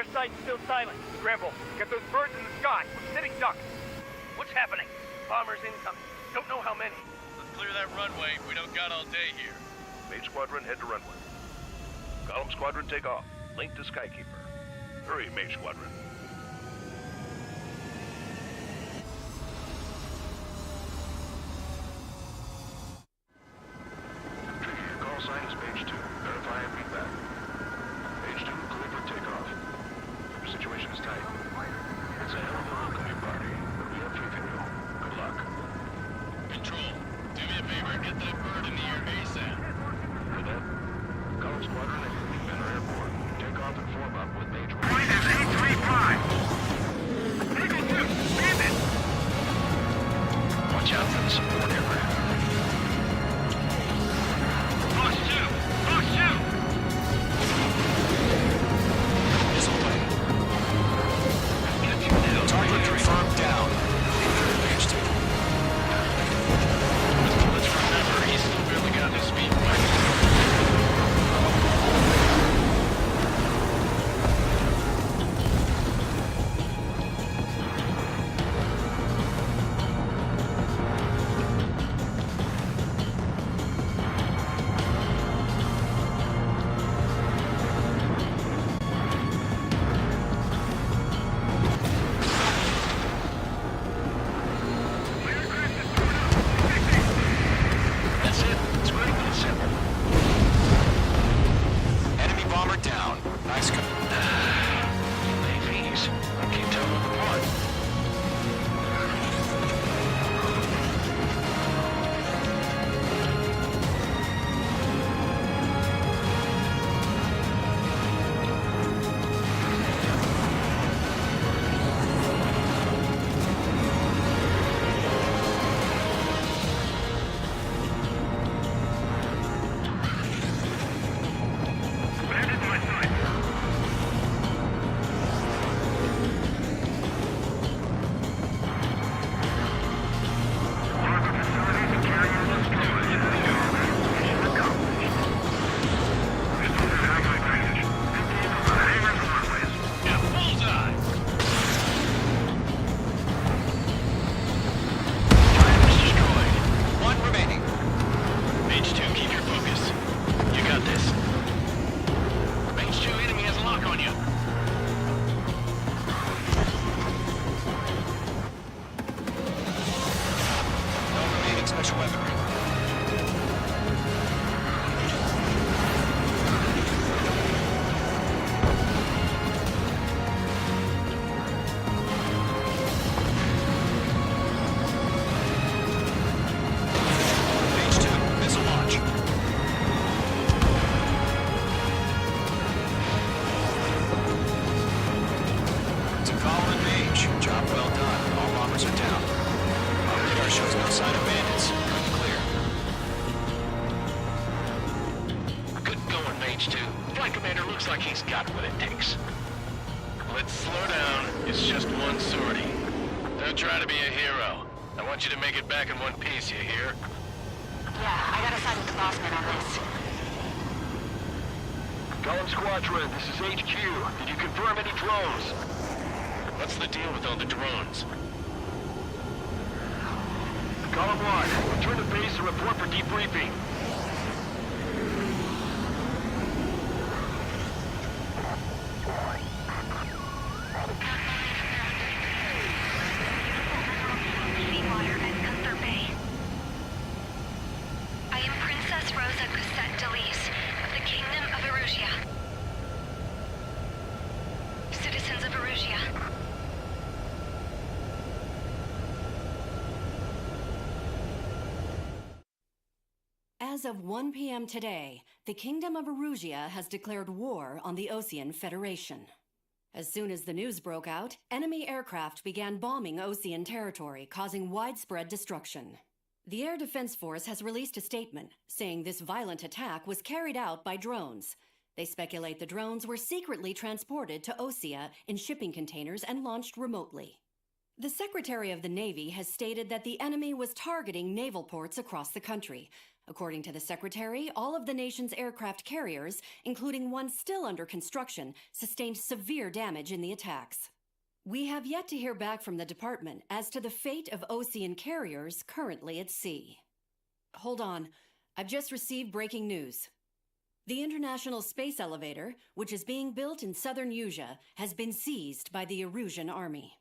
our side's still silent. Scramble. Get those birds in the sky. We're sitting ducks. What's happening? Bombers incoming. Don't know how many. Let's clear that runway. We don't got all day here. Mage Squadron, head to runway. Column Squadron, take off. Link to Skykeeper. Hurry, Mage Squadron. Tricky, your call sign is Mage 2. Verify and read back. Mage 2, clear for takeoff. Your situation is tight. It's a hell of a welcoming party, but we have faith in you. Good luck. Control, do me a favor. Get that bird in the air ASAP. For that, Column Squadron and your wingmen are airborne. Take off and form up with Mage 1. Point is 835. Eagle 2, stand it. Watch out for the support aircraft. Fox 2, Fox 2. Missile away. Target confirmed down. Mage 2. Let's remember, he's still barely got his feet wet. That's it. It's great and simple. Enemy bomber down. Nice go. Navies. I can't tell them apart. Landed my side. Marker facilities and carriers destroyed. Mission accomplished. This one's an highway drainage. Emptying of the hangars and runways. Yeah, bullseye! Time is destroyed. One remaining. Mage 2, keep your focus. You got this. Mage 2, enemy has a lock on you. No remaining special weaponry. Mage 2, missile launch. To Colin and Mage, job well done. All bombers are down. Our radar shows no sign of bandits. Good and clear. Good going, Mage 2. Flight Commander looks like he's got what it takes. Let's slow down. It's just one sortie. Don't try to be a hero. I want you to make it back in one piece, you hear? Yeah, I gotta side with the boss man on this. Column Squadron, this is HQ. Did you confirm any drones? What's the deal with all the drones? Column 1, return to base and report for debriefing. Seawater and Gunther Bay. I am Princess Rosa Cosette Delis of the Kingdom of Erusia. Citizens of Erusia. As of 1 p.m. today, the Kingdom of Erusia has declared war on the Osean Federation. As soon as the news broke out, enemy aircraft began bombing Osean territory, causing widespread destruction. The Air Defense Force has released a statement saying this violent attack was carried out by drones. They speculate the drones were secretly transported to Osea in shipping containers and launched remotely. The Secretary of the Navy has stated that the enemy was targeting naval ports across the country, According to the secretary, all of the nation's aircraft carriers, including one still under construction, sustained severe damage in the attacks. We have yet to hear back from the department as to the fate of Ocean carriers currently at sea. Hold on. I've just received breaking news. The International Space Elevator, which is being built in southern Usea, has been seized by the Erusian army.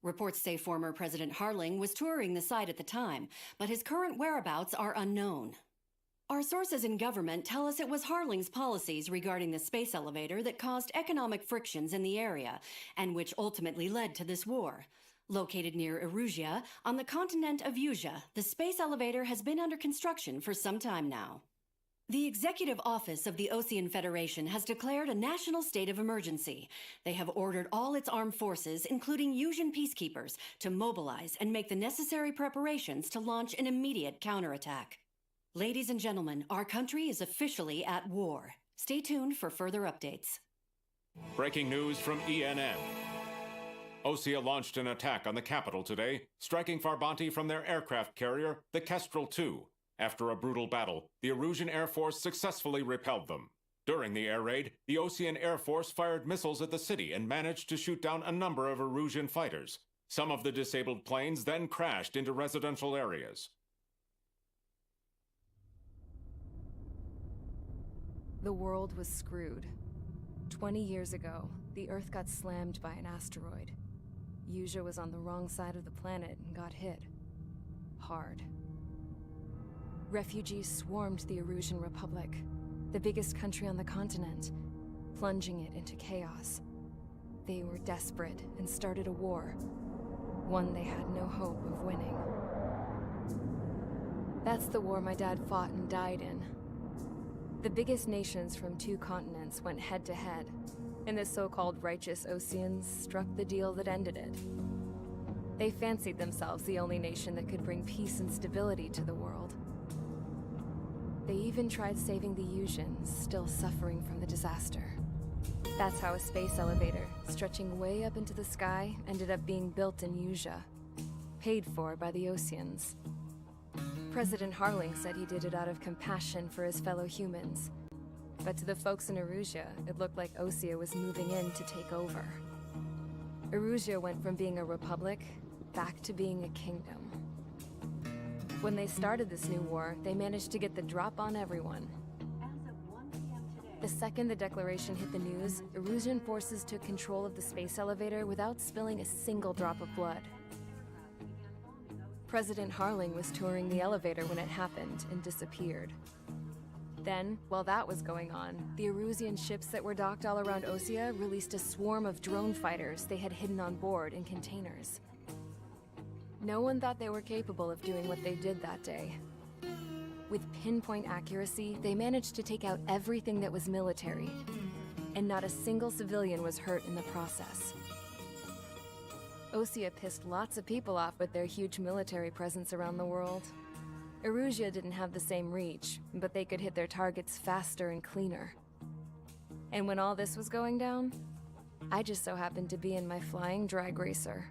Reports say former President Harling was touring the site at the time, but his current whereabouts are unknown. Our sources in government tell us it was Harling's policies regarding the space elevator that caused economic frictions in the area, and which ultimately led to this war. Located near Erusea, on the continent of Usea, the space elevator has been under construction for some time now. The Executive Office of the Ocean Federation has declared a national state of emergency. They have ordered all its armed forces, including Usian peacekeepers, to mobilize and make the necessary preparations to launch an immediate counterattack. Ladies and gentlemen, our country is officially at war. Stay tuned for further updates. Breaking news from ENN. Osea launched an attack on the capital today, striking Farbanti from their aircraft carrier, the Kestrel II. After a brutal battle, the Erusian Air Force successfully repelled them. During the air raid, the Ocean Air Force fired missiles at the city and managed to shoot down a number of Erusian fighters. Some of the disabled planes then crashed into residential areas. The world was screwed. 20 years ago, the Earth got slammed by an asteroid. Usea was on the wrong side of the planet and got hit. Hard. Refugees swarmed the Erusian Republic, the biggest country on the continent, plunging it into chaos. They were desperate and started a war, one they had no hope of winning. That's the war my dad fought and died in. The biggest nations from 2 continents went head-to-head, and the so-called righteous Oceans struck the deal that ended it. They fancied themselves the only nation that could bring peace and stability to the world. They even tried saving the Usians, still suffering from the disaster. That's how a space elevator, stretching way up into the sky, ended up being built in Usea, paid for by the Oceans. President Harling said he did it out of compassion for his fellow humans. But to the folks in Erusea, it looked like Osea was moving in to take over. Erusea went from being a republic back to being a kingdom. When they started this new war, they managed to get the drop on everyone. The second the declaration hit the news, Erusian forces took control of the space elevator without spilling a single drop of blood. President Harling was touring the elevator when it happened and disappeared. Then, while that was going on, the Erusian ships that were docked all around Osea released a swarm of drone fighters they had hidden on board in containers. No one thought they were capable of doing what they did that day. With pinpoint accuracy, they managed to take out everything that was military, and not a single civilian was hurt in the process. Osea pissed lots of people off with their huge military presence around the world. Erusea didn't have the same reach, but they could hit their targets faster and cleaner. And when all this was going down, I just so happened to be in my flying drag racer.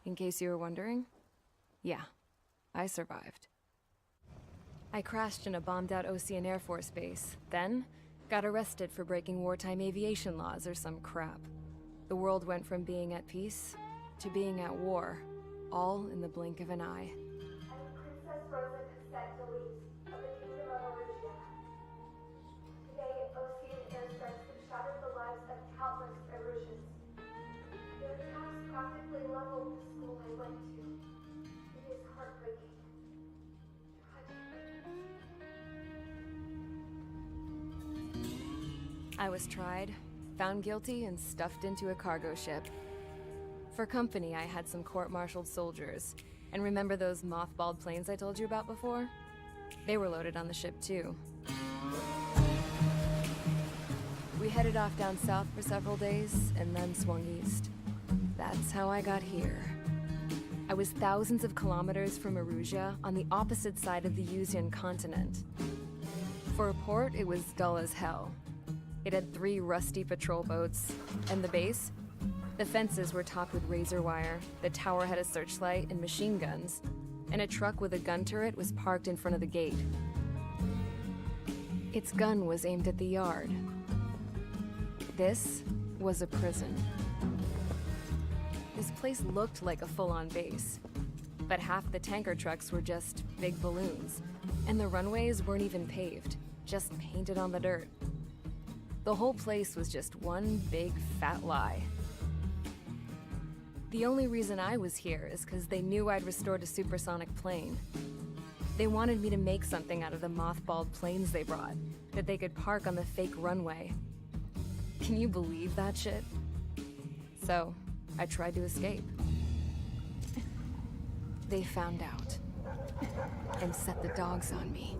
In case you were wondering, yeah, I survived. I crashed in a bombed-out Ocean Air Force base, then got arrested for breaking wartime aviation laws or some crap. The world went from being at peace to being at war, all in the blink of an eye. Princess Rosa Cassette Delise of the Kingdom of Erusia. Today, Ocean airstrikes have shattered the lives of countless Erusians. Their attacks practically leveled the school I went to. It is heartbreaking. I was tried, found guilty, and stuffed into a cargo ship. For company, I had some court-martialed soldiers. And remember those mothballed planes I told you about before? They were loaded on the ship, too. We headed off down south for several days, and then swung east. That's how I got here. I was thousands of kilometers from Erusea, on the opposite side of the Usian continent. For a port, it was dull as hell. It had 3 rusty patrol boats, and the base? The fences were topped with razor wire, the tower had a searchlight and machine guns, and a truck with a gun turret was parked in front of the gate. Its gun was aimed at the yard. This was a prison. This place looked like a full-on base, but half the tanker trucks were just big balloons, and the runways weren't even paved, just painted on the dirt. The whole place was just one big fat lie. The only reason I was here is because they knew I'd restored a supersonic plane. They wanted me to make something out of the mothballed planes they brought, that they could park on the fake runway. Can you believe that shit? So, I tried to escape. They found out, and set the dogs on me.